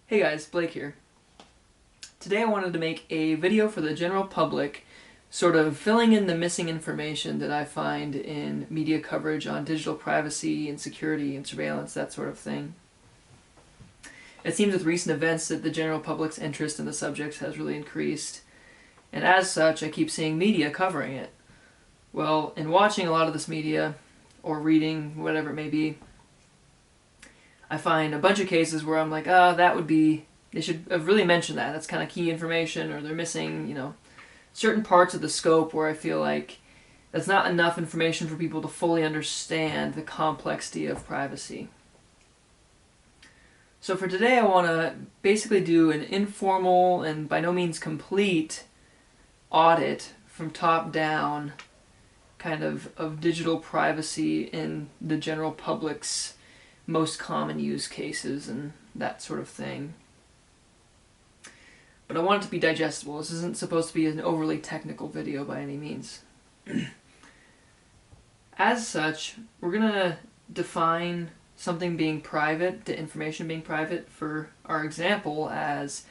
Hey guys, Blake here. Today I wanted to make a video for the general public, sort of filling in the missing information that I find in media coverage on digital privacy and security and surveillance, that sort of thing. It seems with recent events that the general public's interest in the subject has really increased, and as such I keep seeing media covering it. Well, in watching a lot of this media, or reading, whatever it may be, I find a bunch of cases where I'm like, they should have really mentioned that. That's kind of key information, or they're missing, certain parts of the scope where I feel like that's not enough information for people to fully understand the complexity of privacy. So for today I want to basically do an informal and by no means complete audit from top down kind of digital privacy in the general public's most common use cases and that sort of thing. But I want it to be digestible. This isn't supposed to be an overly technical video by any means. As such, we're going to define something being private, the information being private, for our example as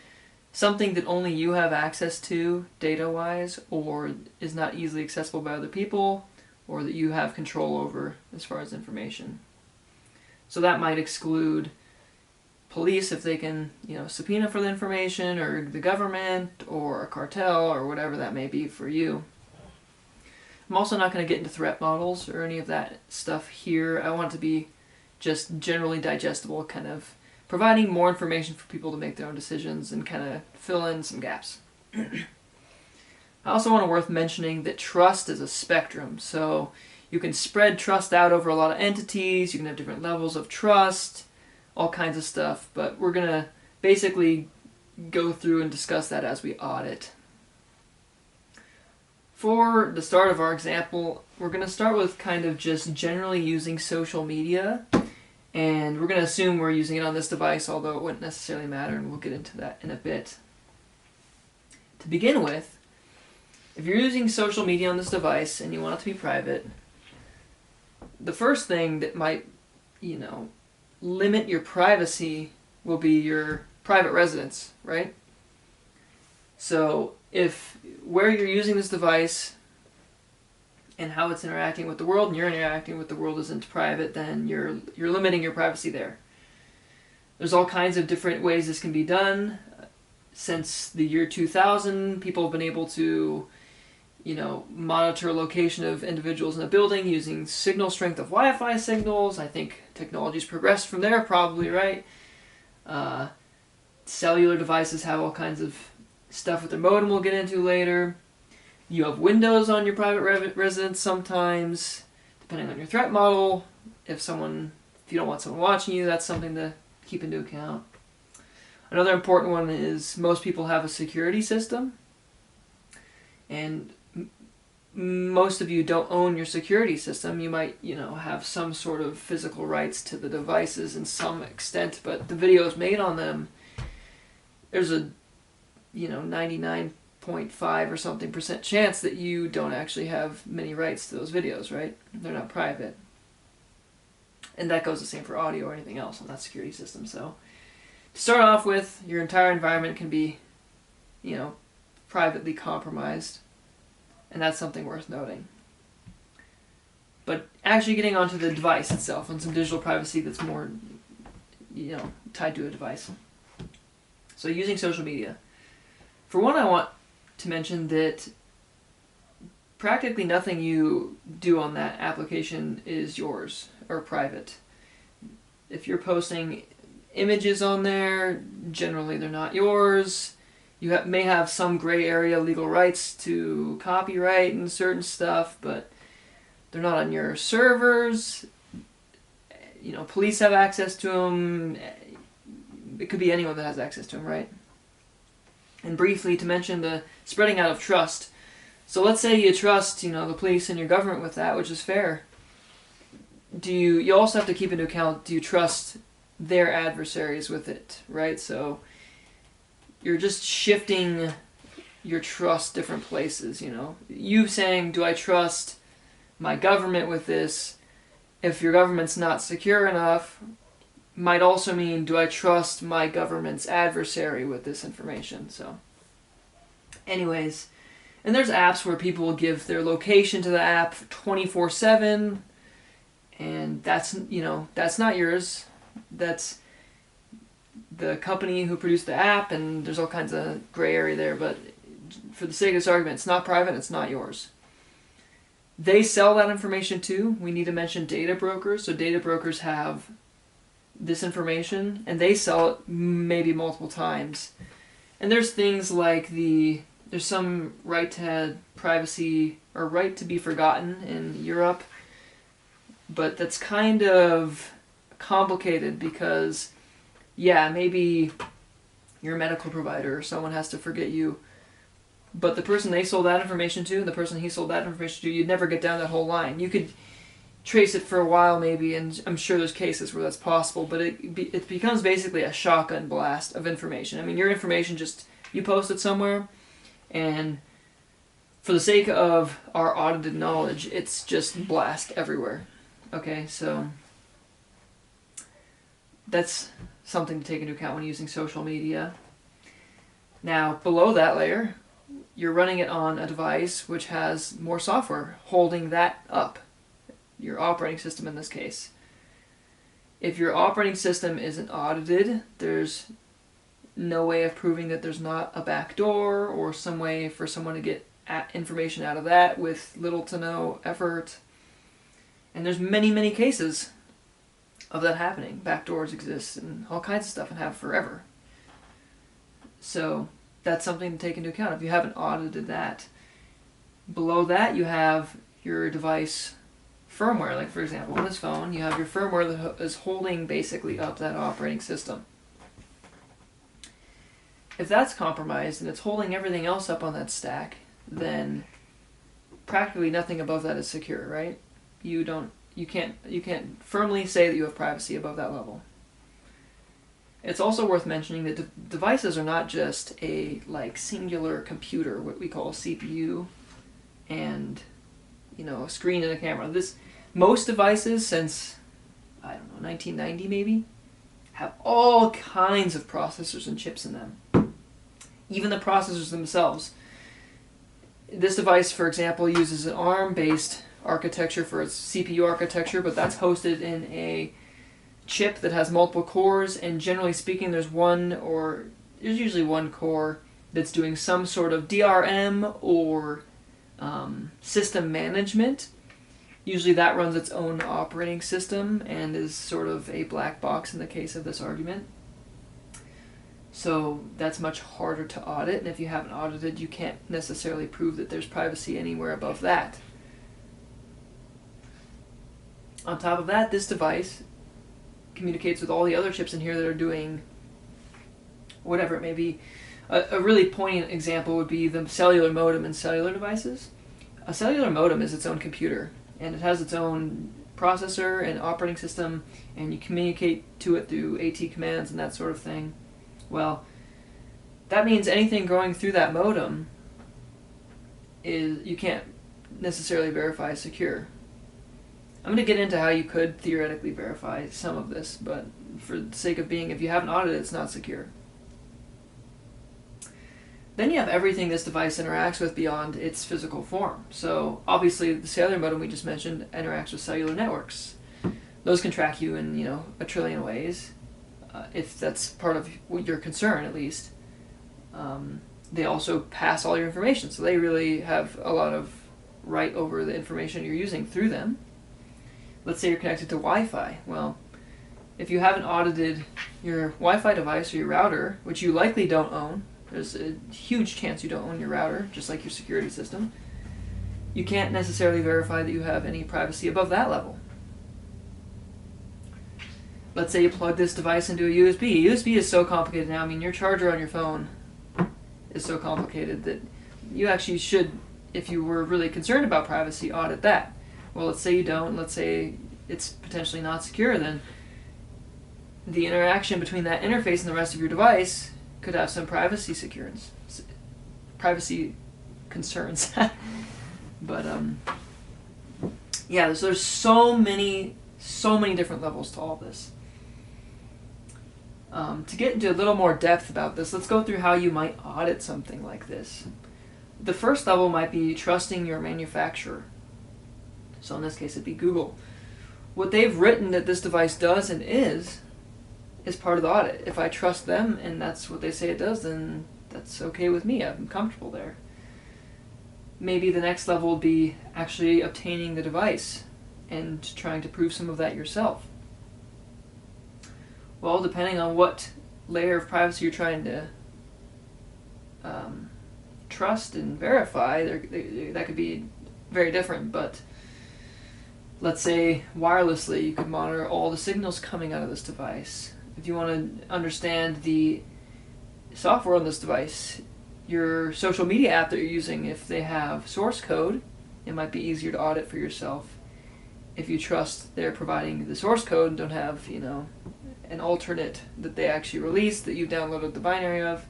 something that only you have access to data-wise, or is not easily accessible by other people, or that you have control over as far as information. So that might exclude police if they can, subpoena for the information, or the government, or a cartel, or whatever that may be for you. I'm also not going to get into threat models or any of that stuff here. I want it to be just generally digestible, kind of providing more information for people to make their own decisions and kind of fill in some gaps. I also want to worth mentioning that trust is a spectrum, so you can spread trust out over a lot of entities, you can have different levels of trust, all kinds of stuff, but we're going to basically go through and discuss that as we audit. For the start of our example, we're going to start with kind of just generally using social media, and we're going to assume we're using it on this device, although it wouldn't necessarily matter, and we'll get into that in a bit. To begin with, if you're using social media on this device and you want it to be private, the first thing that might, limit your privacy will be your private residence, right? So if where you're using this device and how it's interacting with the world, and you're interacting with the world isn't private, then you're limiting your privacy there. There's all kinds of different ways this can be done. Since the year 2000, people have been able to monitor location of individuals in a building using signal strength of Wi-Fi signals. I think technology's progressed from there, probably, right? Cellular devices have all kinds of stuff with their modem we'll get into later. You have windows on your private residence sometimes, depending on your threat model. If you don't want someone watching you, that's something to keep into account. Another important one is most people have a security system, and most of you don't own your security system. You might, have some sort of physical rights to the devices in some extent, but the videos made on them, there's a, 99.5 or something % chance that you don't actually have many rights to those videos, right? They're not private. And that goes the same for audio or anything else on that security system. So to start off with, your entire environment can be, privately compromised. And that's something worth noting. But actually getting onto the device itself and some digital privacy that's more, tied to a device. So using social media. For one, I want to mention that practically nothing you do on that application is yours or private. If you're posting images on there, generally they're not yours. You may have some gray area legal rights to copyright and certain stuff, but they're not on your servers. Police have access to them. It could be anyone that has access to them, right? And briefly, to mention the spreading out of trust. So let's say you trust, the police and your government with that, which is fair. You also have to keep into account, do you trust their adversaries with it, right? So you're just shifting your trust different places, You saying, do I trust my government with this? If your government's not secure enough, might also mean, do I trust my government's adversary with this information? So, anyways, and there's apps where people will give their location to the app 24/7, and that's not yours. That's the company who produced the app, and there's all kinds of gray area there, but for the sake of this argument, it's not private, it's not yours. They sell that information too. We need to mention data brokers. So data brokers have this information, and they sell it maybe multiple times. And there's things like there's some right to privacy or right to be forgotten in Europe, but that's kind of complicated because, yeah, maybe you're a medical provider or someone has to forget you, but the person they sold that information to and the person he sold that information to, you'd never get down that whole line. You could trace it for a while maybe, and I'm sure there's cases where that's possible, but it becomes basically a shotgun blast of information. I mean, your information you post it somewhere, and for the sake of our audited knowledge, it's just blast everywhere. Okay, so that's something to take into account when using social media. Now, below that layer, you're running it on a device which has more software holding that up. Your operating system in this case. If your operating system isn't audited, there's no way of proving that there's not a backdoor or some way for someone to get information out of that with little to no effort. And there's many, many cases of that happening. Backdoors exist and all kinds of stuff and have forever. So that's something to take into account if you haven't audited that. Below that, you have your device firmware. Like, for example, on this phone, you have your firmware that is holding basically up that operating system. If that's compromised and it's holding everything else up on that stack, then practically nothing above that is secure, right? You can't firmly say that you have privacy above that level. It's also worth mentioning that devices are not just a singular computer, what we call a CPU, and a screen and a camera. Most devices since 1990 maybe have all kinds of processors and chips in them. Even the processors themselves. This device, for example, uses an ARM-based architecture for its CPU architecture, but that's hosted in a chip that has multiple cores, and generally speaking there's usually one core that's doing some sort of DRM or system management. Usually that runs its own operating system and is sort of a black box in the case of this argument. So that's much harder to audit, and if you haven't audited, you can't necessarily prove that there's privacy anywhere above that. On top of that, this device communicates with all the other chips in here that are doing whatever it may be. A really poignant example would be the cellular modem in cellular devices. A cellular modem is its own computer, and it has its own processor and operating system, and you communicate to it through AT commands and that sort of thing. Well, that means anything going through that modem you can't necessarily verify as secure. I'm going to get into how you could theoretically verify some of this, but for the sake of if you haven't audited, it's not secure. Then you have everything this device interacts with beyond its physical form. So obviously the cellular modem we just mentioned interacts with cellular networks. Those can track you in a trillion ways, if that's part of your concern at least. They also pass all your information, so they really have a lot of right over the information you're using through them. Let's say you're connected to Wi-Fi. Well, if you haven't audited your Wi-Fi device or your router, which you likely don't own, there's a huge chance you don't own your router, just like your security system, you can't necessarily verify that you have any privacy above that level. Let's say you plug this device into a USB. USB is so complicated now. I mean, your charger on your phone is so complicated that you actually should, if you were really concerned about privacy, audit that. Well, let's say you don't. Let's say it's potentially not secure. Then the interaction between that interface and the rest of your device could have some privacy concerns. But yeah, there's so many different levels to all this. To get into a little more depth about this, let's go through how you might audit something like this. The first level might be trusting your manufacturer. So in this case, it'd be Google. What they've written that this device does and is part of the audit. If I trust them and that's what they say it does, then that's okay with me. I'm comfortable there. Maybe the next level would be actually obtaining the device and trying to prove some of that yourself. Well, depending on what layer of privacy you're trying to trust and verify, that could be very different. But let's say wirelessly, you could monitor all the signals coming out of this device. If you want to understand the software on this device, your social media app that you're using, if they have source code, it might be easier to audit for yourself if you trust they're providing the source code and don't have, an alternate that they actually released that you've downloaded the binary of.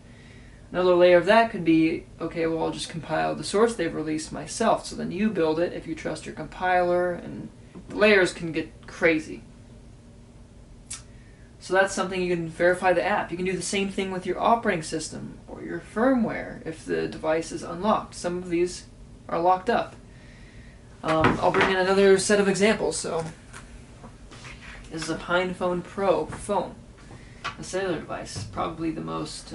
Another layer of that could be, okay, well, I'll just compile the source they've released myself. So then you build it if you trust your compiler, and the layers can get crazy. So that's something you can verify the app. You can do the same thing with your operating system or your firmware if the device is unlocked. Some of these are locked up. I'll bring in another set of examples. So this is a PinePhone Pro phone, a cellular device, probably the most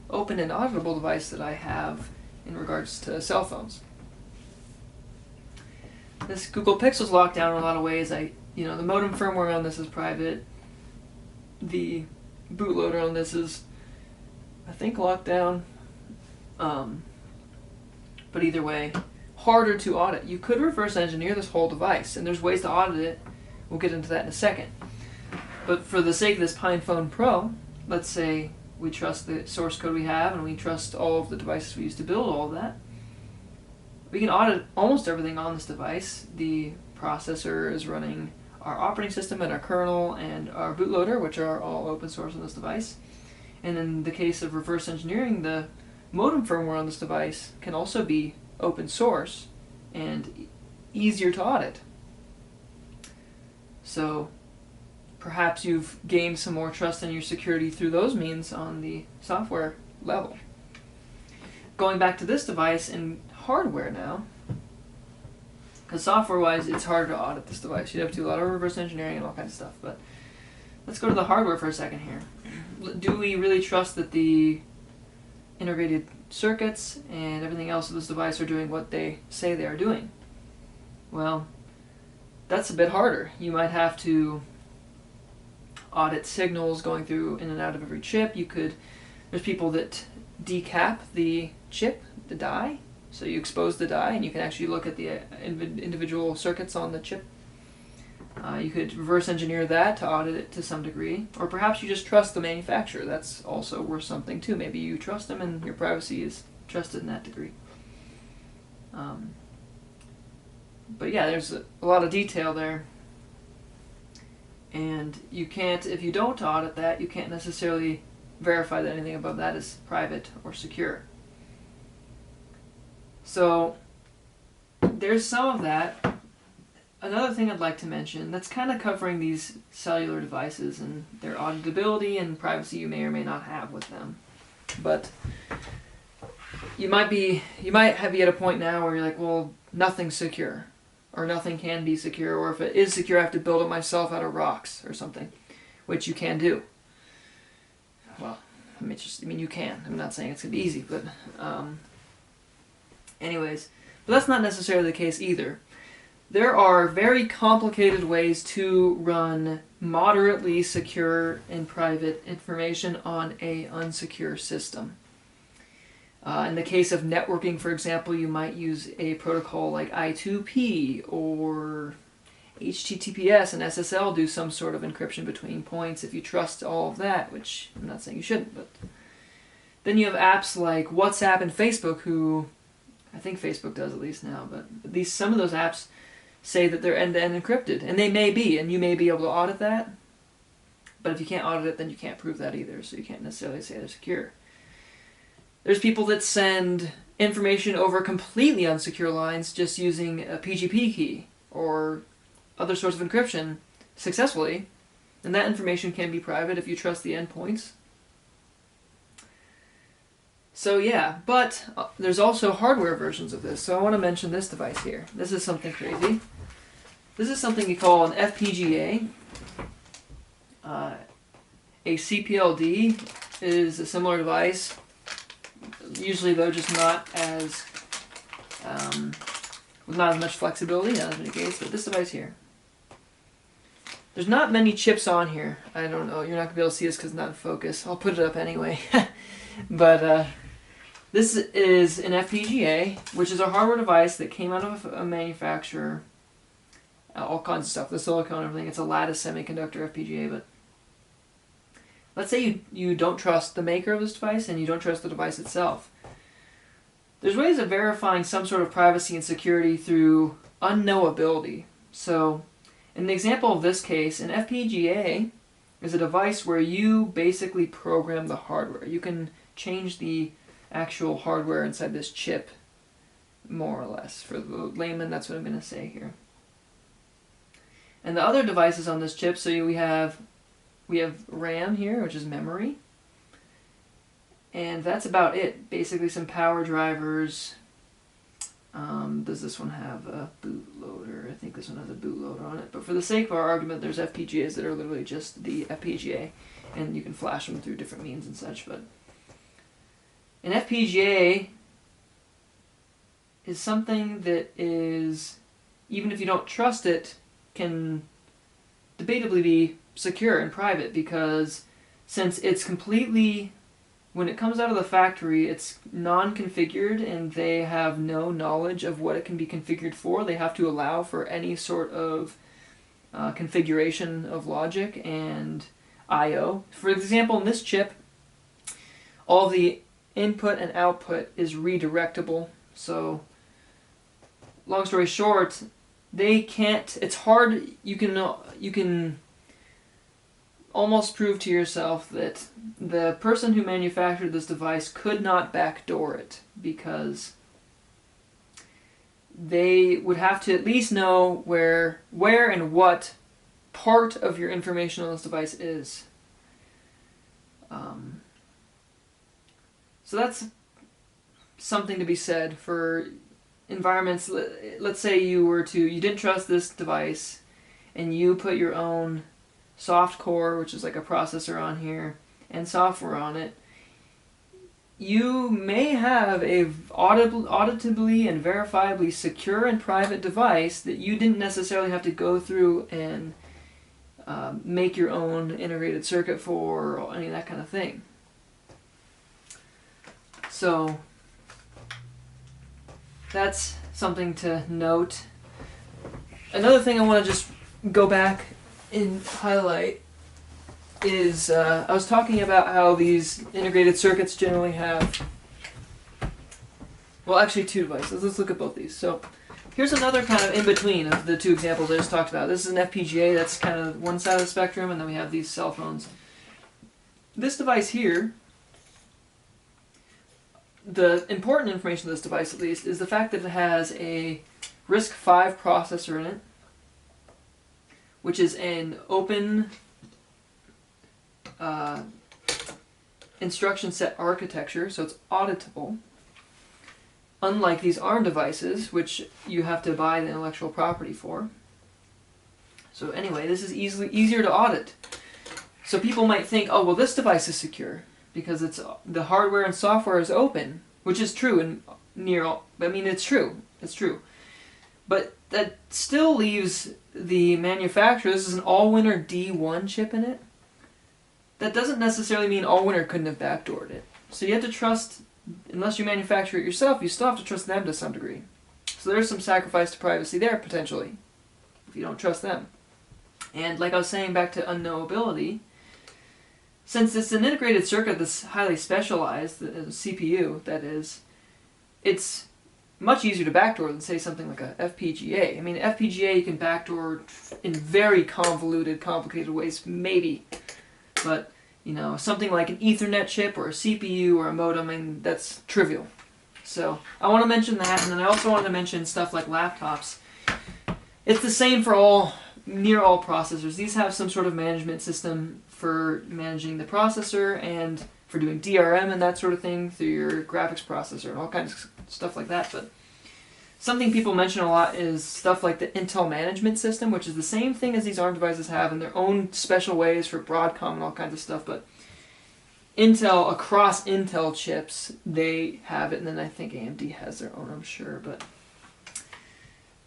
open and auditable device that I have in regards to cell phones. This Google Pixel's locked down in a lot of ways. The modem firmware on this is private. The bootloader on this is, I think, locked down. But either way, harder to audit. You could reverse engineer this whole device, and there's ways to audit it. We'll get into that in a second. But for the sake of this PinePhone Pro, let's say we trust the source code we have and we trust all of the devices we use to build all of that. We can audit almost everything on this device. The processor is running our operating system and our kernel and our bootloader, which are all open source on this device. And in the case of reverse engineering, the modem firmware on this device can also be open source and easier to audit. So perhaps you've gained some more trust in your security through those means on the software level. Going back to this device and hardware now, because software-wise it's harder to audit this device. You'd have to do a lot of reverse engineering and all kinds of stuff. But let's go to the hardware for a second here. Do we really trust that the integrated circuits and everything else of this device are doing what they say they are doing? Well, that's a bit harder. You might have to audit signals going through in and out of every chip. There's people that decap the chip, the die, so you expose the die and you can actually look at the individual circuits on the chip. You could reverse engineer that to audit it to some degree, or perhaps you just trust the manufacturer. That's also worth something too. Maybe you trust them and your privacy is trusted in that degree. But yeah, there's a lot of detail there. And you can't, if you don't audit that, you can't necessarily verify that anything above that is private or secure. So there's some of that. Another thing I'd like to mention that's kind of covering these cellular devices and their auditability and privacy you may or may not have with them. But you might be at a point now where you're like, well, nothing's secure, or nothing can be secure, or if it is secure, I have to build it myself out of rocks or something, which you can do. Well, you can. I'm not saying it's going to be easy, but anyways. But that's not necessarily the case either. There are very complicated ways to run moderately secure and private information on an unsecure system. In the case of networking, for example, you might use a protocol like I2P, or HTTPS and SSL do some sort of encryption between points if you trust all of that, which I'm not saying you shouldn't. But then you have apps like WhatsApp and Facebook, who I think Facebook does at least now, but some of those apps say that they're end-to-end encrypted, and they may be, and you may be able to audit that, but if you can't audit it, then you can't prove that either, so you can't necessarily say they're secure. There's people that send information over completely unsecure lines just using a PGP key or other sorts of encryption successfully, And that information can be private if you trust the endpoints. So yeah, but there's also hardware versions of this. So I want to mention this device here. This is something crazy. This is something you call an FPGA. A CPLD is a similar device. Usually though just not as with not as much flexibility, not as many gates, but this device here. There's not many chips on here. I don't know, you're not going to be able to see this because it's not in focus. I'll put it up anyway. But this is an FPGA, which is a hardware device that came out of a manufacturer. All kinds of stuff, the silicon and everything. It's a lattice semiconductor FPGA, but let's say you don't trust the maker of this device and you don't trust the device itself. There's ways of verifying some sort of privacy and security through unknowability. So, in the example of this case, an FPGA is a device where you basically program the hardware. You can change the actual hardware inside this chip, more or less. For the layman, that's what I'm going to say here. And the other devices on this chip, so we have RAM here, which is memory. And that's about it. Basically some power drivers. Does this one have a bootloader? I think this one has a bootloader on it. But for the sake of our argument, there's FPGAs that are literally just the FPGA. And you can flash them through different means and such. But an FPGA is something that is, even if you don't trust it, can debatably be secure and private, because since it's completely, when it comes out of the factory, it's non-configured and they have no knowledge of what it can be configured for. They have to allow for any sort of configuration of logic and I/O. For example, in this chip, all the input and output is redirectable. So, long story short, they can't, it's hard, you can almost prove to yourself that the person who manufactured this device could not backdoor it, because they would have to at least know where and what part of your information on this device is. So that's something to be said for environments. Let's say you didn't trust this device and you put your own soft core, which is like a processor on here, and software on it. You may have a auditably and verifiably secure and private device that you didn't necessarily have to go through and make your own integrated circuit for, or any of that kind of thing. So that's something to note. Another thing I want to just go back and highlight is I was talking about how these integrated circuits generally have, well, actually two devices. Let's look at both these. So here's another kind of in-between of the two examples I just talked about. This is an FPGA, that's kind of one side of the spectrum, and then we have these cell phones. This device here, the important information of this device, at least, is the fact that it has a RISC-V processor in it, which is an open instruction set architecture, so it's auditable. Unlike these ARM devices, which you have to buy the intellectual property for. So anyway, this is easier to audit. So people might think, oh, well, this device is secure because the hardware and software is open, which is true in it's true. It's true. But that still leaves the manufacturer, this is an Allwinner D1 chip in it. That doesn't necessarily mean Allwinner couldn't have backdoored it. So you have to trust, unless you manufacture it yourself, you still have to trust them to some degree. So there's some sacrifice to privacy there, potentially, if you don't trust them. And like I was saying, back to unknowability, since it's an integrated circuit that's highly specialized, the CPU, that is, it's much easier to backdoor than, say, something like a FPGA. I mean, FPGA you can backdoor in very convoluted, complicated ways, maybe. But, you know, something like an Ethernet chip or a CPU or a modem, I mean, that's trivial. So, I want to mention that, and then I also want to mention stuff like laptops. It's the same for all near all processors. These have some sort of management system for managing the processor and for doing DRM and that sort of thing through your graphics processor and all kinds of stuff like that. But something people mention a lot is stuff like the Intel management system, which is the same thing as these ARM devices have in their own special ways for Broadcom and all kinds of stuff. But Intel, across Intel chips, they have it, and then I think AMD has their own, I'm sure. But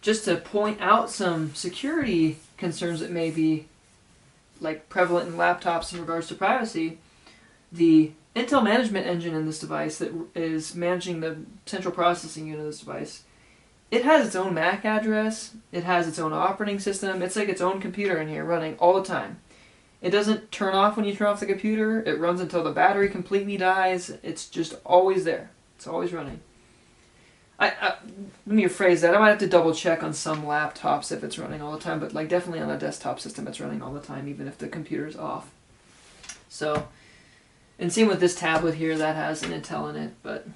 just to point out some security concerns that may be like prevalent in laptops in regards to privacy, the Intel management engine in this device that is managing the central processing unit of this device, it has its own MAC address, it has its own operating system, it's like its own computer in here running all the time. It doesn't turn off when you turn off the computer, it runs until the battery completely dies, it's just always there, it's always running. Let me rephrase that, I might have to double check on some laptops if it's running all the time, but like definitely on a desktop system it's running all the time even if the computer's off. So, and same with this tablet here, that has an Intel in it, but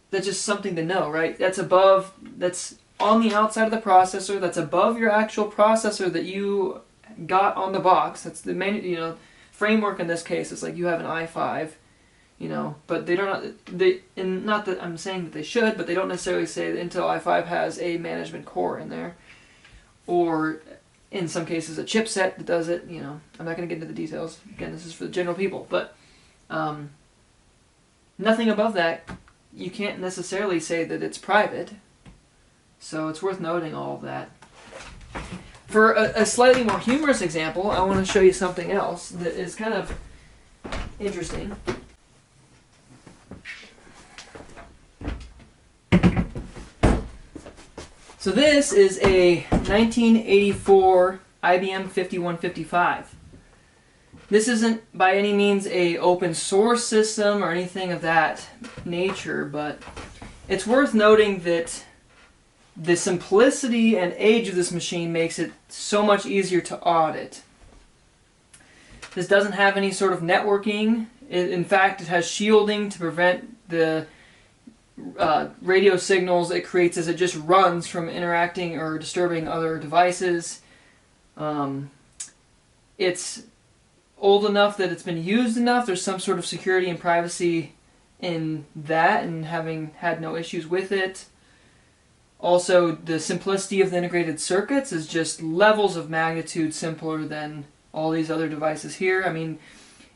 that's just something to know, right? That's above, that's on the outside of the processor, that's above your actual processor that you got on the box. That's the main, you know, framework in this case. It's like you have an i5, you know, but they don't, and not that I'm saying that they should, but they don't necessarily say that Intel i5 has a management core in there, or in some cases a chipset that does it, you know. I'm not going to get into the details. Again, this is for the general people, but nothing above that, you can't necessarily say that it's private, so it's worth noting all of that. For a slightly more humorous example, I want to show you something else that is kind of interesting. So this is a 1984 IBM 5155. This isn't by any means a open source system or anything of that nature, but it's worth noting that the simplicity and age of this machine makes it so much easier to audit. This doesn't have any sort of networking. In fact, it has shielding to prevent the radio signals it creates as it just runs from interacting or disturbing other devices. It's old enough that it's been used enough. There's some sort of security and privacy in that, and having had no issues with it. Also, the simplicity of the integrated circuits is just levels of magnitude simpler than all these other devices here. I mean,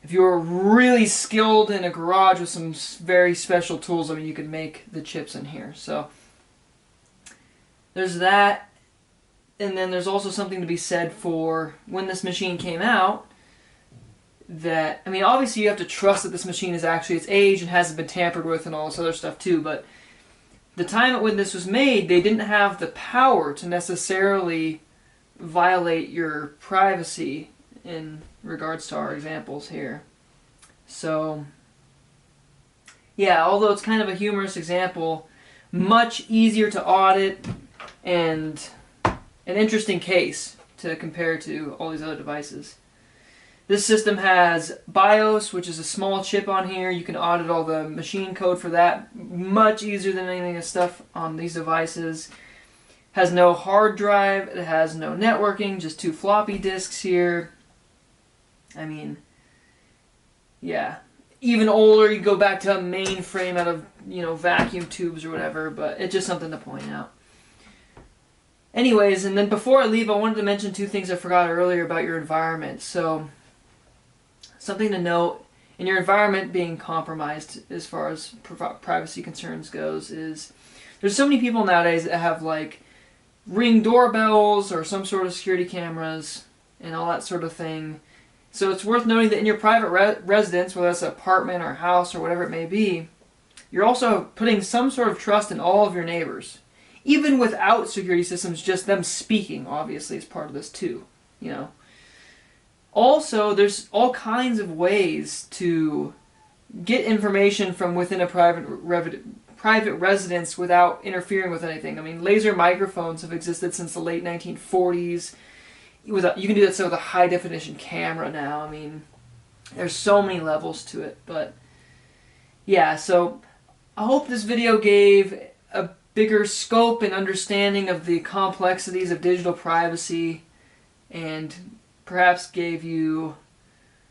if you were really skilled in a garage with some very special tools, I mean, you could make the chips in here. So there's that. And then there's also something to be said for when this machine came out, that, I mean, obviously you have to trust that this machine is actually its age and hasn't been tampered with and all this other stuff too, but the time when this was made, they didn't have the power to necessarily violate your privacy in regards to our examples here. So, yeah, although it's kind of a humorous example, much easier to audit and an interesting case to compare to all these other devices. This system has BIOS, which is a small chip on here. You can audit all the machine code for that. Much easier than anything of stuff on these devices. Has no hard drive. It has no networking. Just 2 floppy disks here. I mean, yeah. Even older, you go back to a mainframe out of, you know, vacuum tubes or whatever. But it's just something to point out. Anyways, and then before I leave, I wanted to mention 2 things I forgot earlier about your environment. So, something to note in your environment being compromised as far as privacy concerns goes is there's so many people nowadays that have like Ring doorbells or some sort of security cameras and all that sort of thing. So it's worth noting that in your private residence, whether that's an apartment or house or whatever it may be, you're also putting some sort of trust in all of your neighbors. Even without security systems, just them speaking obviously is part of this too, you know. Also, there's all kinds of ways to get information from within a private residence without interfering with anything. I mean, laser microphones have existed since the late 1940s. You can do that with a high-definition camera now. I mean, there's so many levels to it. But, yeah, so I hope this video gave a bigger scope and understanding of the complexities of digital privacy, and perhaps gave you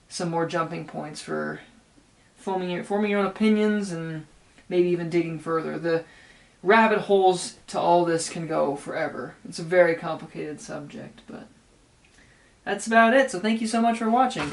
some more jumping points for forming your own opinions and maybe even digging further. The rabbit holes to all this can go forever. It's a very complicated subject, but that's about it. So thank you so much for watching.